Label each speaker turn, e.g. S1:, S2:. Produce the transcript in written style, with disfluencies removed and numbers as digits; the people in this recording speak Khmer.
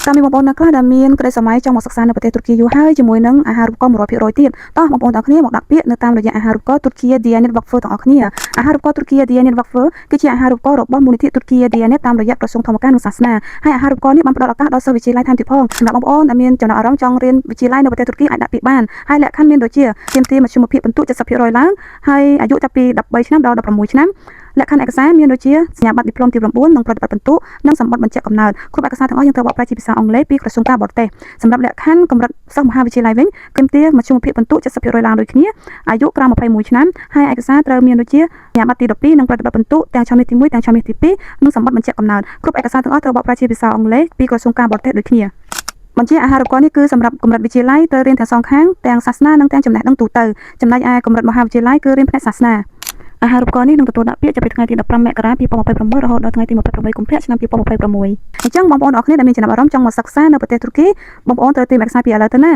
S1: តាមមានបងប្អូនអ្នកខ្លះដែលមានក្តីស្រមៃចង់មកសិក្សានៅប្រទេសទូរគីយូរហើយជាមួយនឹងអាហារូបករណ៍ 100% ទៀតតោះបងប្អូនទាំងគ្នាមកដាក់ពាក្យនៅតាមរយៈអាហារូបករណ៍ទូរគី Diyanet Vakfı ទាំងអស់គ្នាអាហារូបករណ៍ទូរគី Diyanet Vakfı គឺជាអាហារូបករណ៍របស់មូលនិធិទូរគី Diyanet តាមរយៈក្រសួងធម្មការនិងសាសនាហើយអាហារូបករណ៍នេះបានផ្ដល់ឱកាសដល់សិស្សវិទ្យាល័យថែមទៀតផងសម្រាប់បងប្អូនដែលមានចំណាប់អារម្មណ៍ចង់រៀនវិទ្យាល័យនៅប្រទេសទូរគីអាចដាក់ពាក្យបានហើយលក្ខខណ្ឌមានដូចជាទាមទារមធ្យមភាពពិន្ទុ 70% ឡើងហើយអាយុចាប់ពី13ឆ្នាំដល់16ឆ្នាំលក្ខខណ្ឌឯកសារមានដូចជាសញ្ញាបត្រឌីប្លូមទី9និងប្រតិបត្តិពិន្ទុនិងសម្បត្តិបញ្ជាក់កំណើតគ្រប់ឯកសារទាំងអស់យើងត្រូវបកប្រែជាភាសាអង់គ្លេសពីក្រសួងការបរទេសសម្រាប់លក្ខខណ្ឌកម្រិតសិស្សមហាវិទ្យាល័យវិញទាមទារមធ្យមភាពពិន្ទុ 70% ឡើងដូចគ្នាអាយុក្រោម21ឆ្នាំហើយឯកសារត្រូវមានដូចជាសញ្ញាបត្រទី12និងប្រតិបត្តិពិន្ទុទាំងឆមាសទី1ទាំងឆមាសទី2និងសម្បត្តិបញ្ជាក់កំណើតគ្រប់ឯកសារទាំងអស់ត្រូវបកប្រែជាភាសាអង់គ្លេសពីក្រសួងការបរទេសដូចគ្នាបញ្ជាអាហារូបករណ៍នេះគឺសម្រាប់កម្រិតវិទ្យាល័យត្រូវរៀនទាំងសងខាងទាំងសាសនានិងទាំងចំណេះដឹងទូទៅចំណែកឯកម្រិតមហាវិទ្យាល័យគឺរៀនផ្នែកសាសនាអាហារូបករណ៍នេះនឹងទទួលដាក់ពាក្យចាប់ពីថ្ងៃទី15មករា2026រហូតដល់ថ្ងៃទី28កុម្ភៈឆ្នាំ2026អញ្ចឹងបងប្អូនអរគ្នាដែលមានចំណាប់អារម្មណ៍ចង់មកសិក្សានៅប្រទេសទូរគីបងប្អូនត្រូវត្រៀមឯកសារពីឥឡូវទៅណា